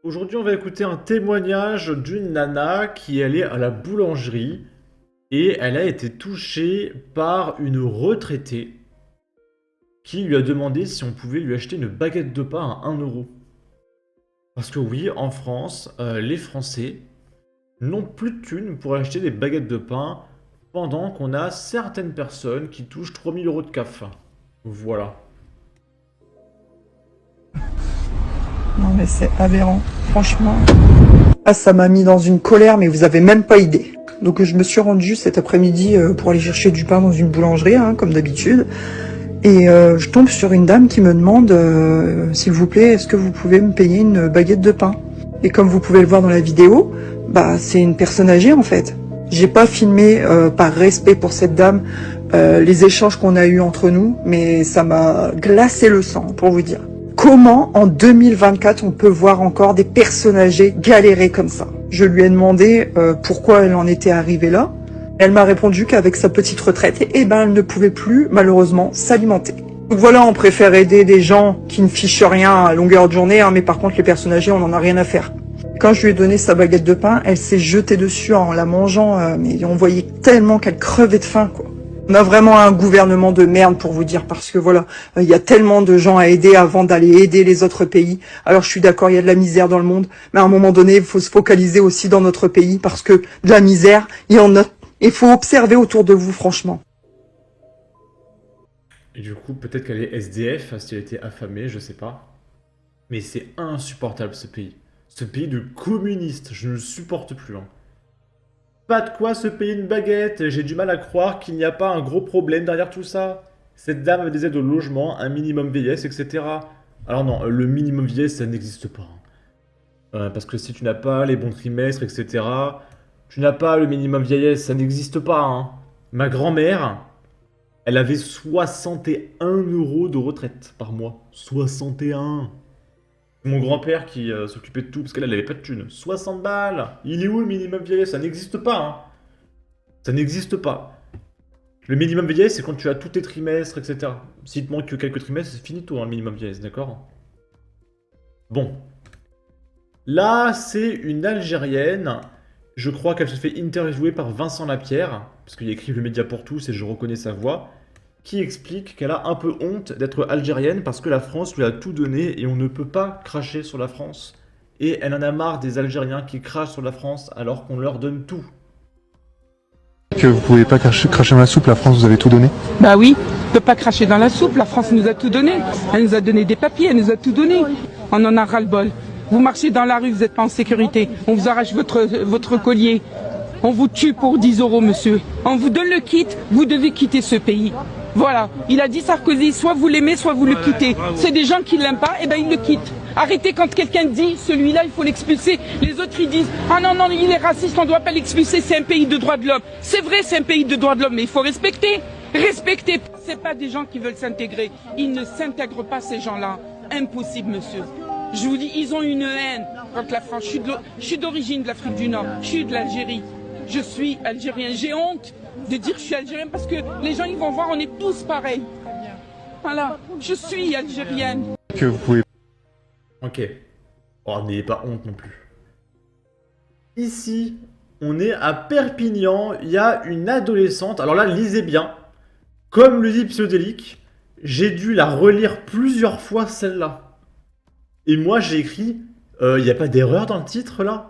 Aujourd'hui, on va écouter un témoignage d'une nana qui est allée à la boulangerie et elle a été touchée par une retraitée qui lui a demandé si on pouvait lui acheter une baguette de pain à 1 euro. Parce que oui, en France, les Français n'ont plus de thunes pour acheter des baguettes de pain pendant qu'on a certaines personnes qui touchent 3 000 € de CAF. Voilà. Non mais c'est aberrant, franchement. Ah, ça m'a mis dans une colère, mais vous avez même pas idée. Donc je me suis rendue cet après-midi pour aller chercher du pain dans une boulangerie, hein, comme d'habitude. Et je tombe sur une dame qui me demande, s'il vous plaît, est-ce que vous pouvez me payer une baguette de pain? Et comme vous pouvez le voir dans la vidéo, bah c'est une personne âgée en fait. J'ai pas filmé par respect pour cette dame les échanges qu'on a eus entre nous, mais ça m'a glacé le sang pour vous dire. Comment en 2024 on peut voir encore des personnes âgées galérer comme ça? Je lui ai demandé pourquoi elle en était arrivée là. Elle m'a répondu qu'avec sa petite retraite, eh ben, elle ne pouvait plus, malheureusement, s'alimenter. Donc voilà, on préfère aider des gens qui ne fichent rien à longueur de journée, hein, mais par contre, les personnes âgées, on n'en a rien à faire. Quand je lui ai donné sa baguette de pain, elle s'est jetée dessus en la mangeant, mais on voyait tellement qu'elle crevait de faim, quoi. On a vraiment un gouvernement de merde pour vous dire, parce que voilà, il y a tellement de gens à aider avant d'aller aider les autres pays. Alors je suis d'accord, il y a de la misère dans le monde, mais à un moment donné, il faut se focaliser aussi dans notre pays, parce que de la misère, il y en a. Il faut observer autour de vous, franchement. Et du coup, peut-être qu'elle est SDF, si elle était affamée, je sais pas. Mais c'est insupportable ce pays. Ce pays de communistes, je ne le supporte plus. Hein. Pas de quoi se payer une baguette, j'ai du mal à croire qu'il n'y a pas un gros problème derrière tout ça. Cette dame a des aides au logement, un minimum vieillesse, etc. Alors non, le minimum vieillesse, ça n'existe pas. Hein. Parce que si tu n'as pas les bons trimestres, etc., tu n'as pas le minimum vieillesse, ça n'existe pas. Hein. Ma grand-mère, elle avait 61 € de retraite par mois. 61. Mon grand-père qui s'occupait de tout, parce qu'elle elle avait pas de thunes. 60 balles. Il est où le minimum vieillesse? Ça n'existe pas, hein. Ça n'existe pas. Le minimum vieillesse, c'est quand tu as tous tes trimestres, etc. S'il te manque que quelques trimestres, c'est finito, hein, le minimum vieillesse, d'accord? Bon. Là, c'est une Algérienne. Je crois qu'elle se fait interviewer par Vincent Lapierre, parce qu'il écrit Le Média pour tous et je reconnais sa voix, qui explique qu'elle a un peu honte d'être algérienne parce que la France lui a tout donné et on ne peut pas cracher sur la France. Et elle en a marre des Algériens qui crachent sur la France alors qu'on leur donne tout. Que vous pouvez pas cracher dans la soupe, la France vous avez tout donné. Bah oui, on peut pas cracher dans la soupe, la France nous a tout donné. Elle nous a donné des papiers, elle nous a tout donné. On en a ras-le-bol. Vous marchez dans la rue, vous n'êtes pas en sécurité. On vous arrache votre collier. On vous tue pour 10 euros, monsieur. On vous donne le kit, vous devez quitter ce pays. Voilà, il a dit Sarkozy, soit vous l'aimez, soit vous le quittez. C'est des gens qui l'aiment pas, et ben ils le quittent. Arrêtez quand quelqu'un dit, celui-là, il faut l'expulser. Les autres, ils disent, ah non, non, il est raciste, on ne doit pas l'expulser, c'est un pays de droits de l'homme. C'est vrai, c'est un pays de droits de l'homme, mais il faut respecter. Respecter. C'est pas des gens qui veulent s'intégrer. Ils ne s'intègrent pas, ces gens-là. Impossible, monsieur. Je vous dis, ils ont une haine contre la France. Je suis d'origine de l'Afrique du Nord. Je suis de l'Algérie. Je suis algérien. J'ai honte de dire que je suis algérien parce que les gens, ils vont voir, on est tous pareils. Voilà. Je suis algérienne. Que vous pouvez. Ok. Oh, n'ayez pas honte non plus. Ici, on est à Perpignan, il y a une adolescente. Alors là, lisez bien. Comme le dit Pseudélique, j'ai dû la relire plusieurs fois celle-là. Et moi, j'ai écrit, il n'y a pas d'erreur dans le titre là?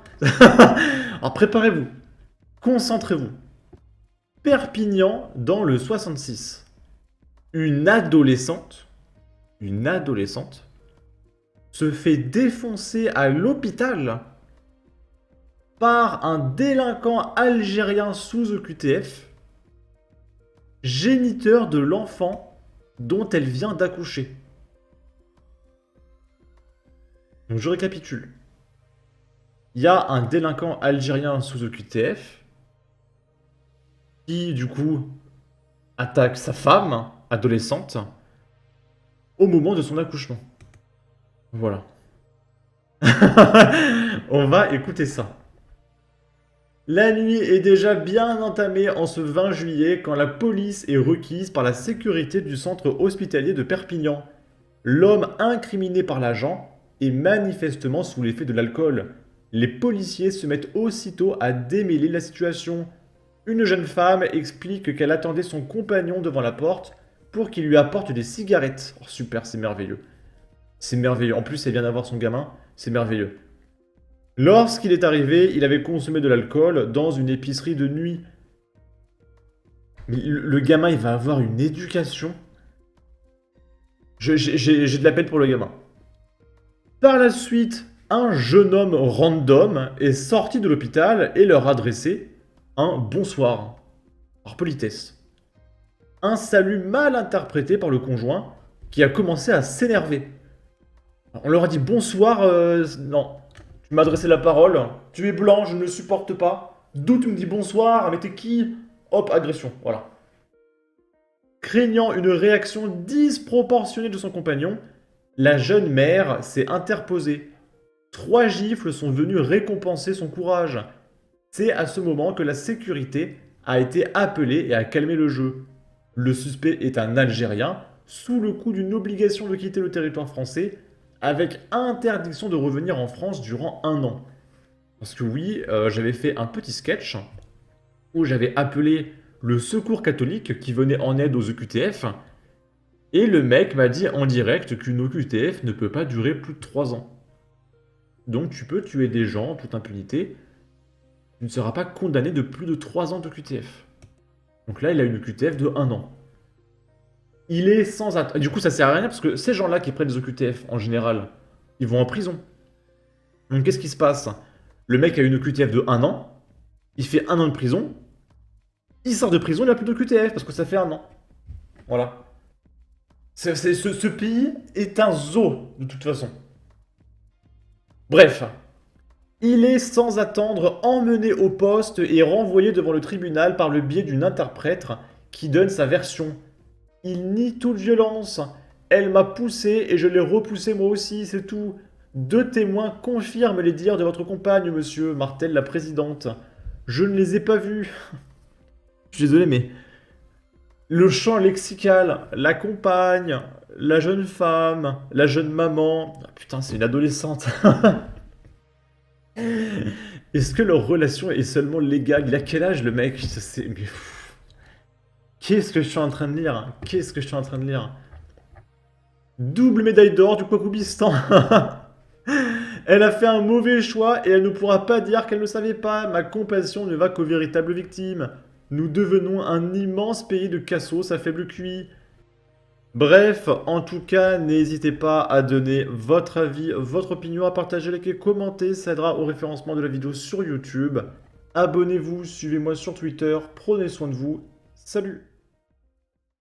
Alors préparez-vous, concentrez-vous. Perpignan dans le 66. Une adolescente se fait défoncer à l'hôpital par un délinquant algérien sous OQTF, géniteur de l'enfant dont elle vient d'accoucher. Donc je récapitule. Il y a un délinquant algérien sous OQTF qui, du coup, attaque sa femme, adolescente, au moment de son accouchement. Voilà. On va écouter ça. La nuit est déjà bien entamée en ce 20 juillet quand la police est requise par la sécurité du centre hospitalier de Perpignan. L'homme incriminé par l'agent est manifestement sous l'effet de l'alcool. Les policiers se mettent aussitôt à démêler la situation. Une jeune femme explique qu'elle attendait son compagnon devant la porte pour qu'il lui apporte des cigarettes. Oh, super, c'est merveilleux. C'est merveilleux. En plus, elle vient d'avoir son gamin. C'est merveilleux. Lorsqu'il est arrivé, il avait consommé de l'alcool dans une épicerie de nuit. Mais le gamin, il va avoir une éducation. J'ai de la peine pour le gamin. Par la suite, un jeune homme random est sorti de l'hôpital et leur a adressé un bonsoir. Par politesse. Un salut mal interprété par le conjoint qui a commencé à s'énerver. On leur a dit bonsoir, non. Tu m'as adressé la parole, tu es blanc, je ne le supporte pas. D'où tu me dis bonsoir, mais t'es qui? Hop, agression, voilà. Craignant une réaction disproportionnée de son compagnon, la jeune mère s'est interposée. 3 gifles sont venus récompenser son courage. C'est à ce moment que la sécurité a été appelée et a calmé le jeu. Le suspect est un Algérien, sous le coup d'une obligation de quitter le territoire français, avec interdiction de revenir en France durant 1 an. Parce que oui, j'avais fait un petit sketch où j'avais appelé le secours catholique qui venait en aide aux OQTF, et le mec m'a dit en direct qu'une OQTF ne peut pas durer plus de 3 ans. Donc tu peux tuer des gens en toute impunité, tu ne seras pas condamné de plus de 3 ans d'OQTF. Donc là, il a une OQTF de 1 an. Il est sans attendre. Du coup, ça sert à rien parce que ces gens-là qui prennent des OQTF, en général, ils vont en prison. Donc qu'est-ce qui se passe? Le mec a une OQTF de 1 an, il fait 1 an de prison, il sort de prison, il n'a plus d'OQTF parce que ça fait 1 an. Voilà. Ce pays est un zoo, de toute façon. Bref. Il est sans attendre emmené au poste et renvoyé devant le tribunal par le biais d'une interprète qui donne sa version. Il nie toute violence. Elle m'a poussé et je l'ai repoussé moi aussi, c'est tout. 2 témoins confirment les dires de votre compagne, monsieur, martèle la présidente. Je ne les ai pas vus. Je suis désolé, mais le champ lexical, la compagne, la jeune femme, la jeune maman... Ah, putain, c'est une adolescente. Est-ce que leur relation est seulement légale? Il a quel âge, le mec? Qu'est-ce que je suis en train de lire? Qu'est-ce que je suis en train de lire? Double médaille d'or du Kwakoubistan. Elle a fait un mauvais choix et elle ne pourra pas dire qu'elle ne savait pas. Ma compassion ne va qu'aux véritables victimes. Nous devenons un immense pays de cassos à faible QI. Bref, en tout cas, n'hésitez pas à donner votre avis, votre opinion, à partager, liker, commenter. Ça aidera au référencement de la vidéo sur YouTube. Abonnez-vous, suivez-moi sur Twitter. Prenez soin de vous. Salut!